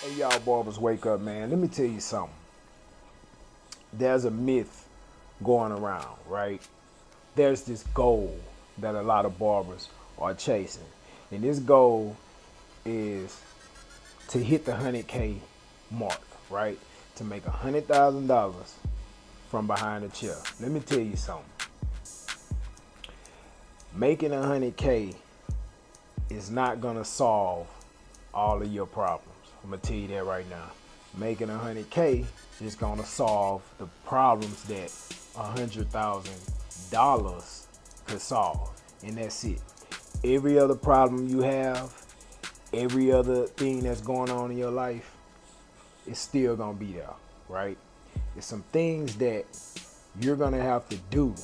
Hey, y'all barbers, wake up, man. Let me tell you something. There's a myth going around, right? There's this goal that a lot of barbers are chasing. And this goal is to hit the 100K mark, right? To make $100,000 from behind a chair. Let me tell you something. Making 100K is not gonna solve all of your problems. I'm gonna tell you that right now. Making 100K is gonna solve the problems that $100,000 could solve, and that's it. Every other problem you have, every other thing that's going on in your life, is still gonna be there, right? It's some things that you're gonna have to do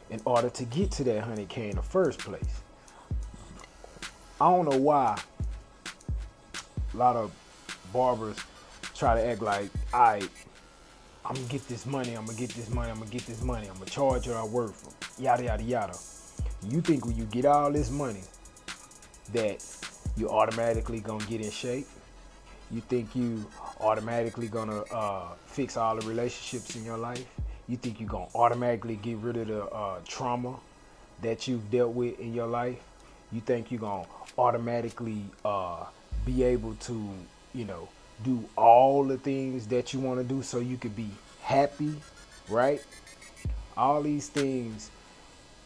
in order to get to that 100K in the first place. I don't know why a lot of barbers try to act like, I'm gonna get this money, I'm gonna get this money, I'm gonna get this money, I'm gonna charge what I work for, yada, yada, yada. You think when you get all this money that you automatically gonna get in shape? You think you automatically gonna fix all the relationships in your life? You think you're gonna automatically get rid of the trauma that you've dealt with in your life? You think you're gonna automatically be able to, do all the things that you want to do so you could be happy, right? All these things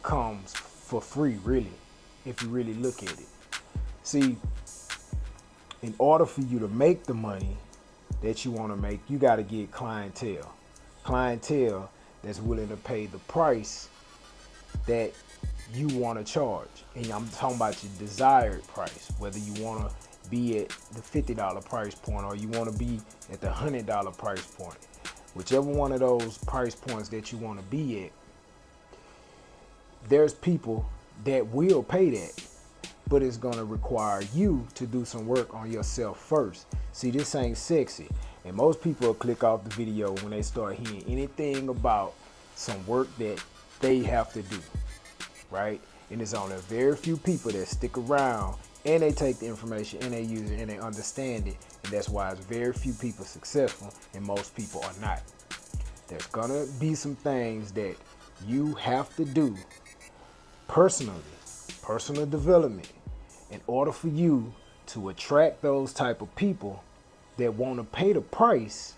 comes for free, really, if you really look at it. See, in order for you to make the money that you want to make, you got to get clientele. Clientele that's willing to pay the price that you want to charge. And I'm talking about your desired price, whether you want to be at the $50 price point or you want to be at the $100 price point. Whichever one of those price points that you want to be at, there's people that will pay that, but it's going to require you to do some work on yourself first. See, this ain't sexy, and most people will click off the video when they start hearing anything about some work that they have to do, right? And it's only very few people that stick around and they take the information and they use it and they understand it, and that's why it's very few people successful and most people are not. There's gonna be some things that you have to do personally, personal development, in order for you to attract those type of people that want to pay the price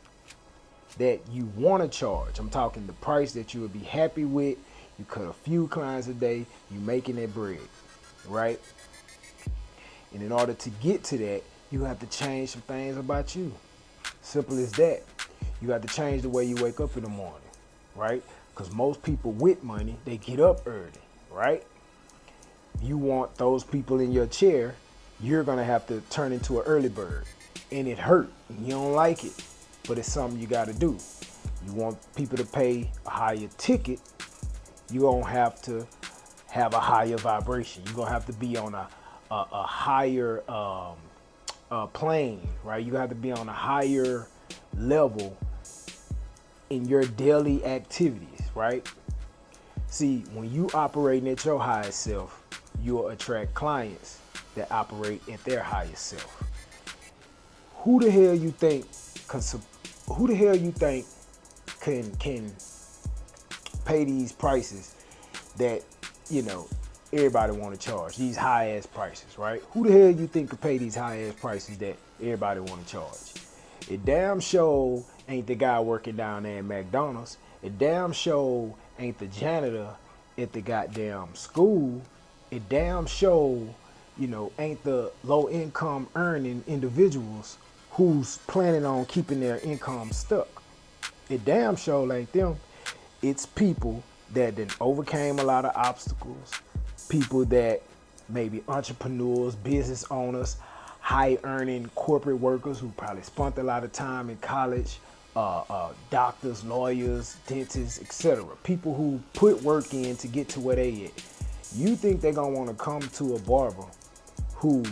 that you want to charge. I'm talking the price that you would be happy with. You cut a few clients a day, you making that bread, right? And in order to get to that, you have to change some things about you. Simple as that. You got to change the way you wake up in the morning, right? Because most people with money, they get up early, right? You want those people in your chair, you're gonna have to turn into an early bird. And it hurt, and you don't like it, but it's something you gotta do. You want people to pay a higher ticket, you're gonna have to have a higher vibration. You're gonna have to be on a higher plane, right? You have to be on a higher level in your daily activities, right? See, when you operating at your highest self, you'll attract clients that operate at their highest self. Who the hell you think can pay these prices that, everybody want to charge, these high ass prices, right? Who the hell you think could pay these high ass prices that everybody want to charge? It damn sure ain't the guy working down there at McDonald's. It damn sure ain't the janitor at the goddamn school. It damn sure, ain't the low income earning individuals who's planning on keeping their income stuck. It damn sure ain't them. It's people that then overcame a lot of obstacles. People that maybe entrepreneurs, business owners, high earning corporate workers who probably spent a lot of time in college, doctors, lawyers, dentists, etc. People who put work in to get to where they at. You think they're gonna want to come to a barber who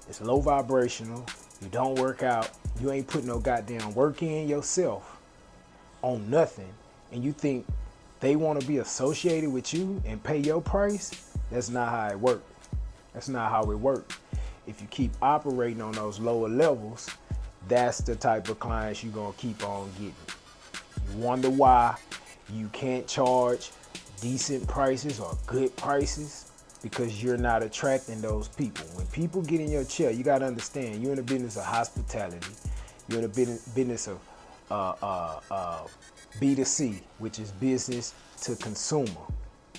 is low vibrational, you don't work out, you ain't put no goddamn work in yourself on nothing, and you think they want to be associated with you and pay your price? That's not how it works. That's not how it works. If you keep operating on those lower levels, that's the type of clients you're gonna keep on getting. You wonder why you can't charge decent prices or good prices, because you're not attracting those people. When people get in your chair, you gotta understand, you're in the business of hospitality. You're in the business of B2C, which is business to consumer,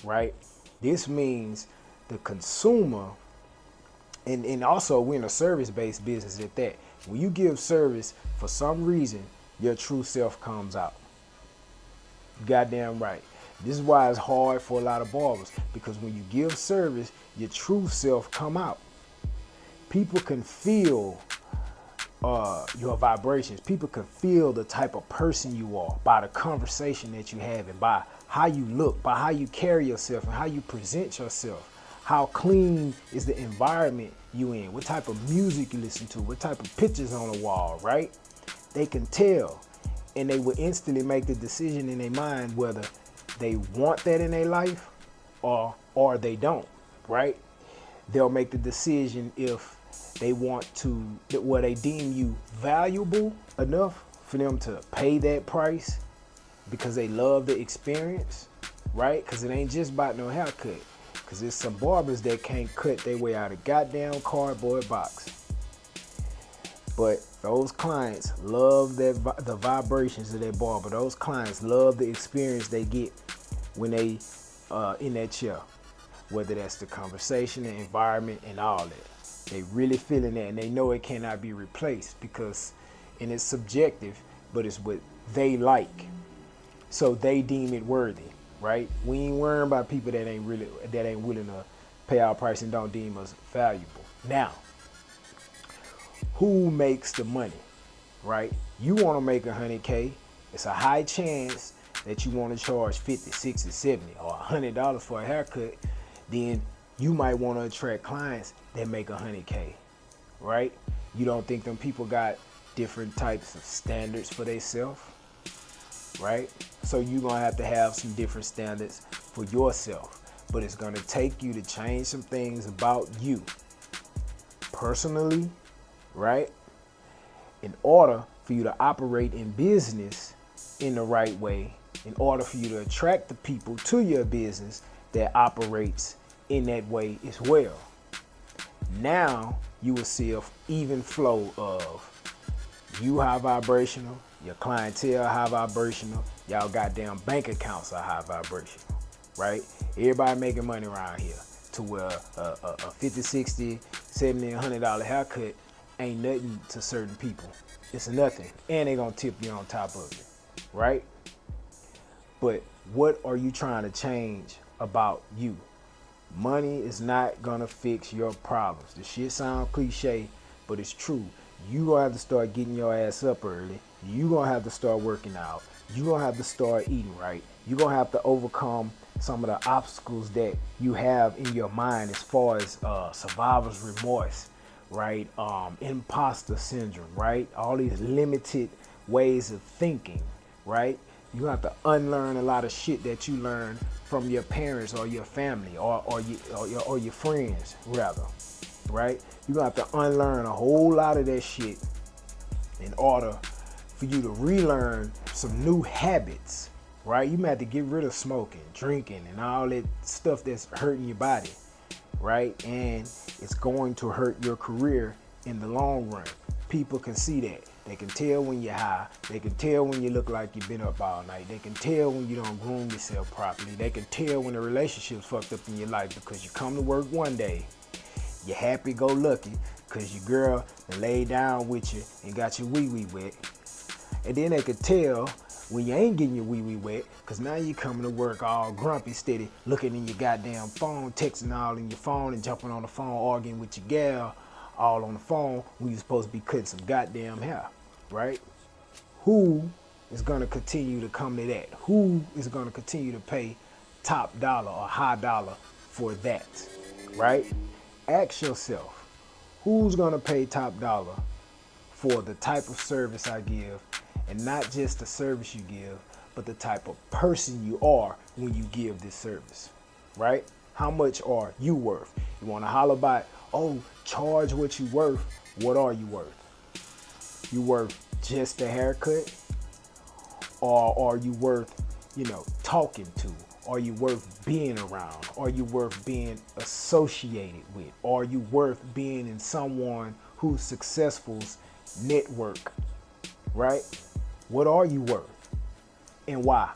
right? This means the consumer, and also we're in a service-based business at that. When you give service, for some reason, your true self comes out. Goddamn right. This is why it's hard for a lot of barbers, because when you give service, your true self come out. People can feel your vibrations. People can feel the type of person you are by the conversation that you have, and by how you look, by how you carry yourself and how you present yourself. How clean is the environment you in? What type of music you listen to? What type of pictures on the wall, right? They can tell, and they will instantly make the decision in their mind whether they want that in their life or they don't, right? They'll make the decision if they want to, where they deem you valuable enough for them to pay that price because they love the experience, right? Because it ain't just about no haircut. Because there's some barbers that can't cut their way out of goddamn cardboard box. But those clients love the vibrations of their barber. Those clients love the experience they get when they in that chair. Whether that's the conversation, the environment, and all that. They really feeling that, and they know it cannot be replaced, because, and it's subjective, but it's what they like. So they deem it worthy. Right? We ain't worrying about people that ain't willing to pay our price and don't deem us valuable. Now, who makes the money? Right? You want to make $100K. It's a high chance that you want to charge 50, 60, 70, or $100 for a haircut. Then you might want to attract clients that make $100K. Right? You don't think them people got different types of standards for themselves? Right? So you're going to have some different standards for yourself. But it's going to take you to change some things about you personally, right? In order for you to operate in business in the right way, in order for you to attract the people to your business that operates in that way as well. Now you will see an even flow of you high vibrational, your clientele high vibrational, y'all goddamn bank accounts are high vibrational, right? Everybody making money around here, to where a 50, 60, 70, $100 haircut ain't nothing to certain people. It's nothing, and they gonna tip you on top of it, right? But what are you trying to change about you? Money is not gonna fix your problems. The shit sound cliche, but it's true. You gonna have to start getting your ass up early. You gonna have to start working out. You gonna have to start eating right. You gonna have to overcome some of the obstacles that you have in your mind, as far as survivor's remorse, right? Imposter syndrome, right? All these limited ways of thinking, right? You have to unlearn a lot of shit that you learned from your parents or your family or your friends, rather, right? You're gonna have to unlearn a whole lot of that shit in order for you to relearn some new habits, right? You might have to get rid of smoking, drinking, and all that stuff that's hurting your body, right? And it's going to hurt your career in the long run. People can see that. They can tell when you're high. They can tell when you look like you've been up all night. They can tell when you don't groom yourself properly. They can tell when the relationship's fucked up in your life, because you come to work one day, you're happy-go-lucky because your girl laid down with you and got your wee-wee wet. And then they could tell when you ain't getting your wee-wee wet, because now you coming to work all grumpy, steady, looking in your goddamn phone, texting all in your phone, and jumping on the phone, arguing with your gal, all on the phone, when you're supposed to be cutting some goddamn hair, right? Who is going to continue to come to that? Who is going to continue to pay top dollar or high dollar for that, right? Ask yourself, who's going to pay top dollar for the type of service I give, and not just the service you give, but the type of person you are when you give this service, right? How much are you worth? You want to holler about, oh, charge what you worth. What are you worth? You worth just a haircut? Or are you worth, talking to? Are you worth being around? Are you worth being associated with? Are you worth being in someone who's successful's network, right? What are you worth and why?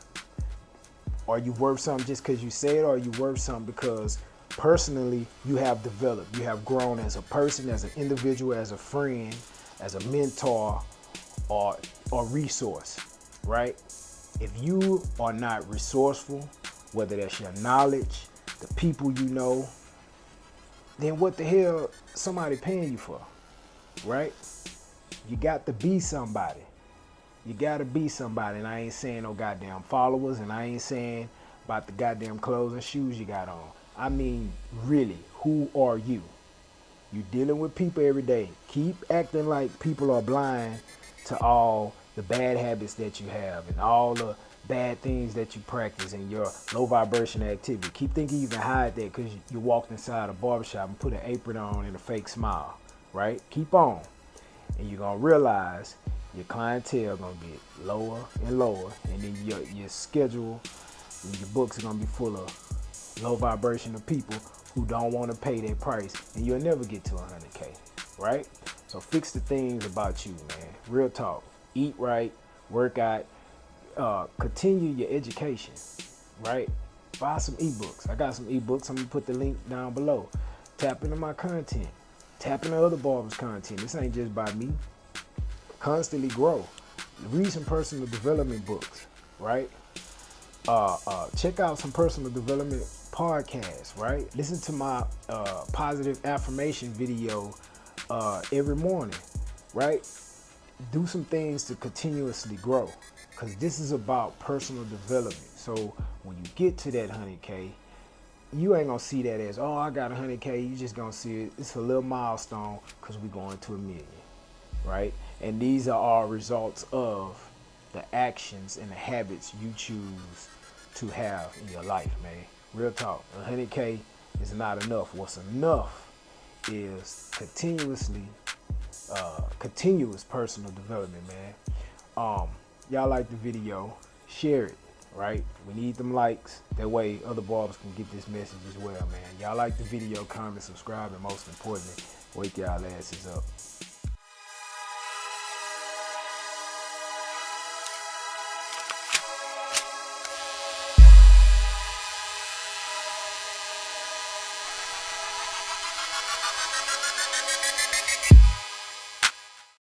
Are you worth something just because you say it, or are you worth something because personally you have developed, you have grown as a person, as an individual, as a friend, as a mentor, or resource, right? If you are not resourceful, whether that's your knowledge, the people you know, then what the hell somebody paying you for, right? You got to be somebody. You gotta be somebody, and I ain't saying no goddamn followers, and I ain't saying about the goddamn clothes and shoes you got on. I mean, really, who are you? You dealing with people every day. Keep acting like people are blind to all the bad habits that you have and all the bad things that you practice in your low vibration activity. Keep thinking you can hide that because you walked inside a barbershop and put an apron on and a fake smile, right? Keep on. And you're gonna realize your clientele gonna get lower and lower, and then your schedule and your books are gonna be full of low vibration of people who don't want to pay their price, and you'll never get to 100K, right? So fix the things about you, man. Real talk. Eat right, work out, continue your education, right? Buy some ebooks. I got some ebooks. I'm gonna put the link down below. Tap into my content. Tap into other barbers' content. This ain't just by me. Constantly grow. Read some personal development books, right? Check out some personal development podcasts, right? Listen to my positive affirmation video every morning, right? Do some things to continuously grow, because this is about personal development. So when you get to that 100K, you ain't gonna see that as, oh, I got 100K. You just gonna see it. It's a little milestone because we're going to 1 million, right? And these are all results of the actions and the habits you choose to have in your life, man. Real talk. 100K is not enough. What's enough is continuous personal development, man. Y'all like the video, share it, right? We need them likes. That way other barbers can get this message as well, man. Y'all like the video, comment, subscribe, and most importantly, wake y'all asses up.